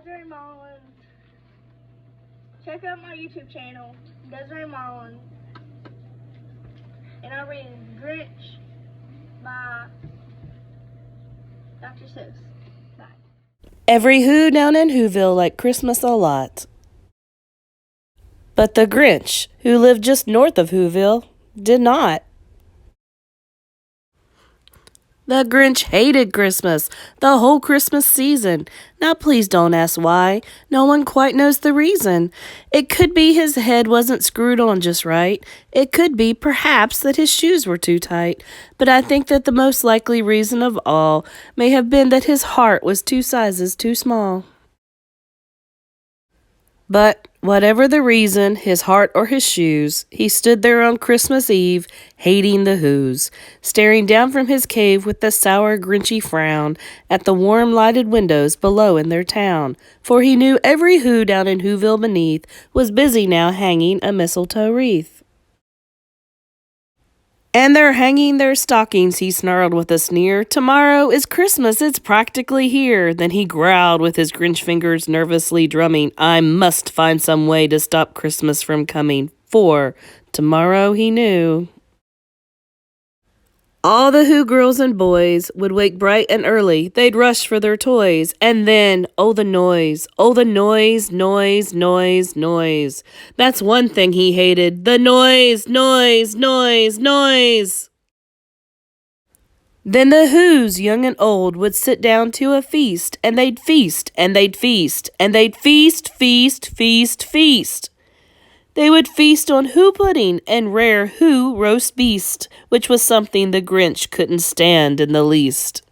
Desiree Mullins. Check out my YouTube channel, Desiree Mullins. And I'll read Grinch by Dr. Seuss. Bye. Every who down in Whoville liked Christmas a lot. But the Grinch, who lived just north of Whoville, did not. The Grinch hated Christmas, the whole Christmas season. Now please don't ask why. No one quite knows the reason. It could be his head wasn't screwed on just right. It could be, perhaps, that his shoes were too tight. But I think that the most likely reason of all may have been that his heart was 2 sizes too small. But whatever the reason, his heart or his shoes, he stood there on Christmas Eve, hating the Whos, staring down from his cave with a sour, grinchy frown at the warm, lighted windows below in their town, for he knew every Who down in Whoville beneath was busy now hanging a mistletoe wreath. And they're hanging their stockings, he snarled with a sneer. Tomorrow is Christmas, it's practically here. Then he growled with his Grinch fingers nervously drumming. I must find some way to stop Christmas from coming, for tomorrow he knew. All the Who girls and boys would wake bright and early. They'd rush for their toys. And then, oh the noise, noise, noise, noise. That's one thing he hated. The noise, noise, noise, noise. Then the Whos, young and old, would sit down to a feast. And they'd feast, and they'd feast, and they'd feast, feast, feast, feast. They would feast on Who pudding and rare Who roast beast, which was something the Grinch couldn't stand in the least.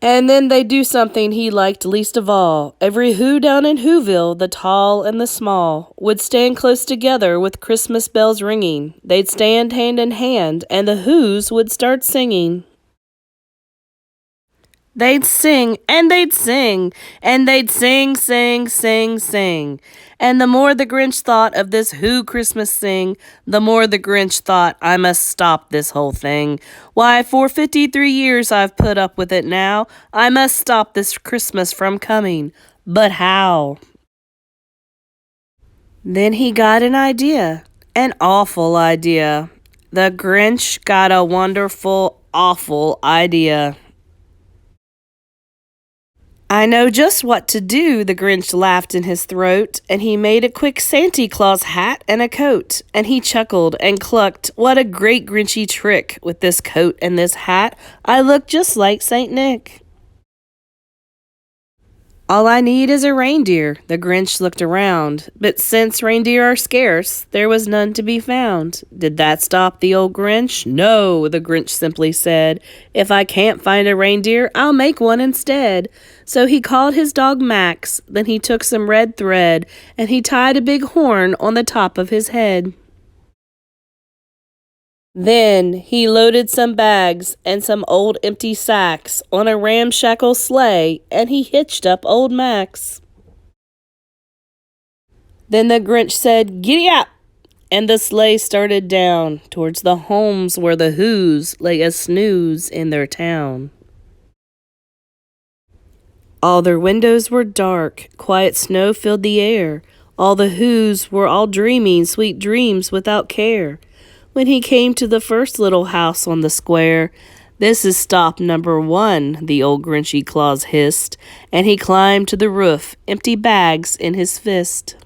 And then they'd do something he liked least of all. Every Who down in Whoville, the tall and the small, would stand close together with Christmas bells ringing. They'd stand hand in hand, and the Whos would start singing. They'd sing, and they'd sing, and they'd sing, sing, sing, sing. And the more the Grinch thought of this Who Christmas sing, the more the Grinch thought, I must stop this whole thing. Why, for 53 years I've put up with it now. I must stop this Christmas from coming. But how? Then he got an idea, an awful idea. The Grinch got a wonderful, awful idea. I know just what to do, the Grinch laughed in his throat, and he made a quick Santa Claus hat and a coat, and he chuckled and clucked, what a great Grinchy trick, with this coat and this hat, I look just like Saint Nick. All I need is a reindeer, the Grinch looked around, but since reindeer are scarce, there was none to be found. Did that stop the old Grinch? No, the Grinch simply said. If I can't find a reindeer, I'll make one instead. So he called his dog Max, then he took some red thread, and he tied a big horn on the top of his head. Then he loaded some bags and some old empty sacks on a ramshackle sleigh, and he hitched up old Max. Then the Grinch said, Giddy up! And the sleigh started down towards the homes where the Whos lay a snooze in their town. All their windows were dark, quiet snow filled the air. All the Whos were all dreaming sweet dreams without care. When he came to the first little house on the square, this is stop number 1, the old Grinchy Claus hissed, and he climbed to the roof, empty bags in his fist.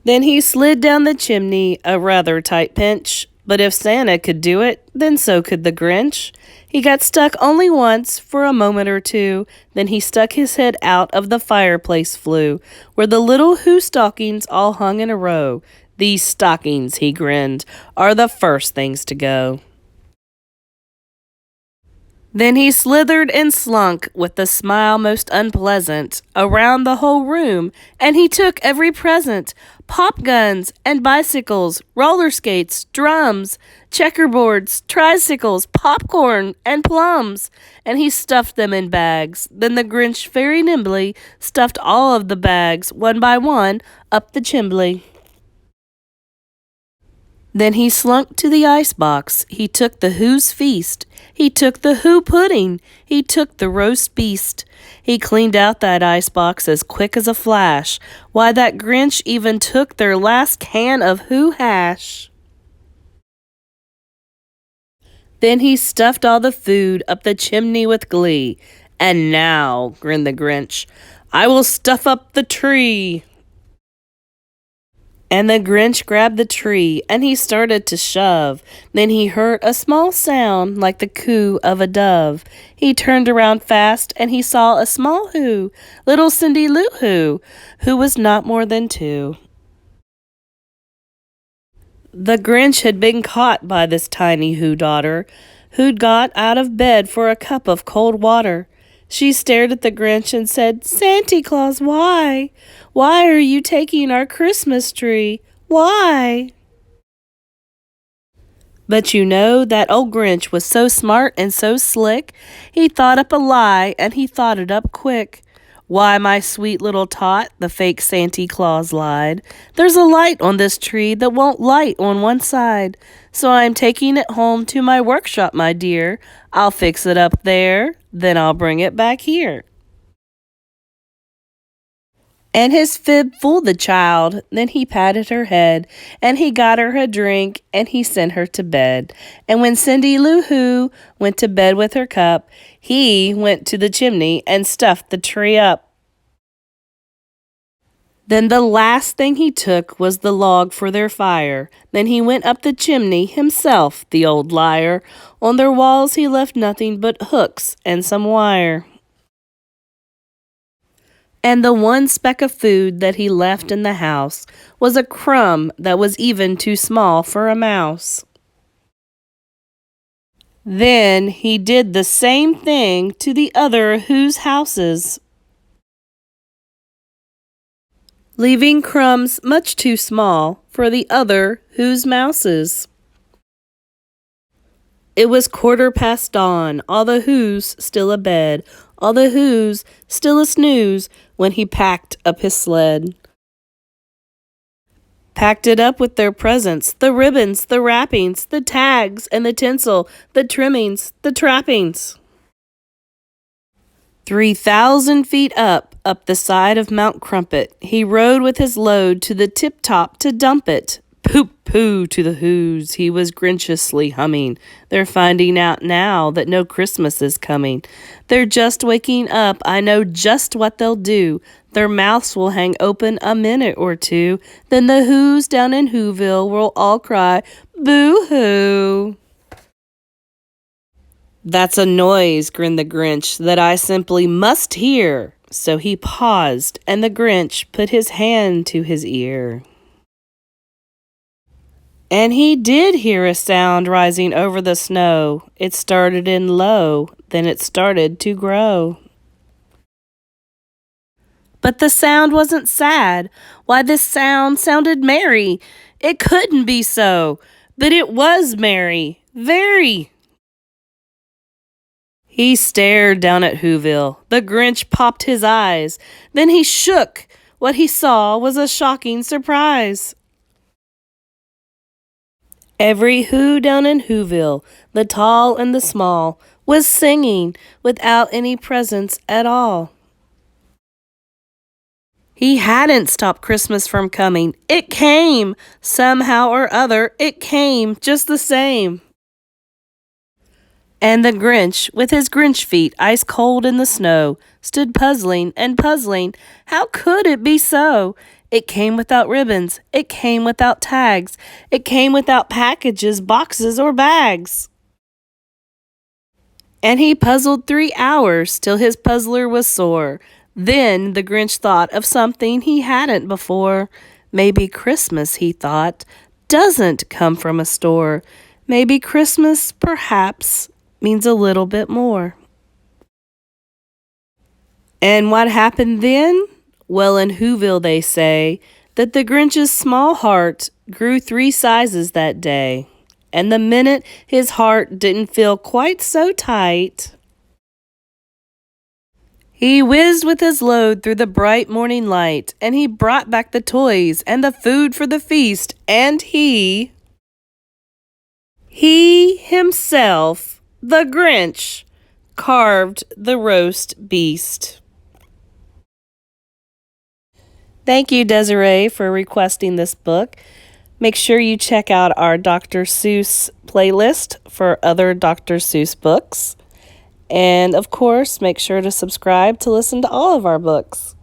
Then he slid down the chimney, a rather tight pinch, but if Santa could do it, then so could the Grinch. He got stuck only once, for a moment or two, then he stuck his head out of the fireplace flue, where the little Who stockings all hung in a row. These stockings, he grinned, are the first things to go. Then he slithered and slunk, with a smile most unpleasant, around the whole room, and he took every present, pop guns and bicycles, roller skates, drums, checkerboards, tricycles, popcorn, and plums, and he stuffed them in bags. Then the Grinch very nimbly stuffed all of the bags, one by one, up the chimbley. Then he slunk to the icebox. He took the Who's feast. He took the Who pudding. He took the roast beast. He cleaned out that icebox as quick as a flash. Why, that Grinch even took their last can of Who hash. Then he stuffed all the food up the chimney with glee. And now, grinned the Grinch, I will stuff up the tree. And the Grinch grabbed the tree, and he started to shove. Then he heard a small sound like the coo of a dove. He turned around fast, and he saw a small Who, little Cindy Lou who was not more than 2. The Grinch had been caught by this tiny Who daughter, who'd got out of bed for a cup of cold water. She stared at the Grinch and said, "Santa Claus, why? Why are you taking our Christmas tree? Why?" But you know, that old Grinch was so smart and so slick, he thought up a lie, and he thought it up quick. "Why, my sweet little tot," the fake Santa Claus lied, "there's a light on this tree that won't light on one side. So I'm taking it home to my workshop, my dear. I'll fix it up there, then I'll bring it back here." And his fib fooled the child. Then he patted her head, and he got her a drink, and he sent her to bed. And when Cindy Lou Who went to bed with her cup, he went to the chimney and stuffed the tree up. Then the last thing he took was the log for their fire. Then he went up the chimney himself, the old liar. On their walls he left nothing but hooks and some wire. And the one speck of food that he left in the house was a crumb that was even too small for a mouse. Then he did the same thing to the other Who's houses, leaving crumbs much too small for the other Who's mouses. It was 1/4 dawn, all the Who's still abed, all the Who's still a snooze, when he packed up his sled. Packed it up with their presents, the ribbons, the wrappings, the tags and the tinsel, the trimmings, the trappings. 3,000 feet up the side of Mount Crumpet, he rode with his load to the tip-top to dump it. Poop-poo to the Who's, he was grinchiously humming. They're finding out now that no Christmas is coming. They're just waking up, I know just what they'll do. Their mouths will hang open a minute or two. Then the Who's down in Whoville will all cry, "Boo-hoo!" "That's a noise," grinned the Grinch, "that I simply must hear." So he paused, and the Grinch put his hand to his ear. And he did hear a sound rising over the snow. It started in low, then it started to grow. But the sound wasn't sad. Why, this sound sounded merry. It couldn't be so, but it was merry, very. He stared down at Whoville. The Grinch popped his eyes. Then he shook. What he saw was a shocking surprise. Every Who down in Whoville, the tall and the small, was singing without any presents at all. He hadn't stopped Christmas from coming. It came. Somehow or other, it came just the same. And the Grinch, with his Grinch feet ice cold in the snow, stood puzzling and puzzling. How could it be so? It came without ribbons. It came without tags. It came without packages, boxes, or bags. And he puzzled 3 hours till his puzzler was sore. Then the Grinch thought of something he hadn't before. Maybe Christmas, he thought, doesn't come from a store. Maybe Christmas, perhaps, means a little bit more. And what happened then? Well, in Whoville they say that the Grinch's small heart grew 3 sizes that day. And the minute his heart didn't feel quite so tight, he whizzed with his load through the bright morning light, and he brought back the toys and the food for the feast, and he He himself, the Grinch, carved the roast beast. Thank you, Desiree, for requesting this book. Make sure you check out our Dr. Seuss playlist for other Dr. Seuss books. And, of course, make sure to subscribe to listen to all of our books.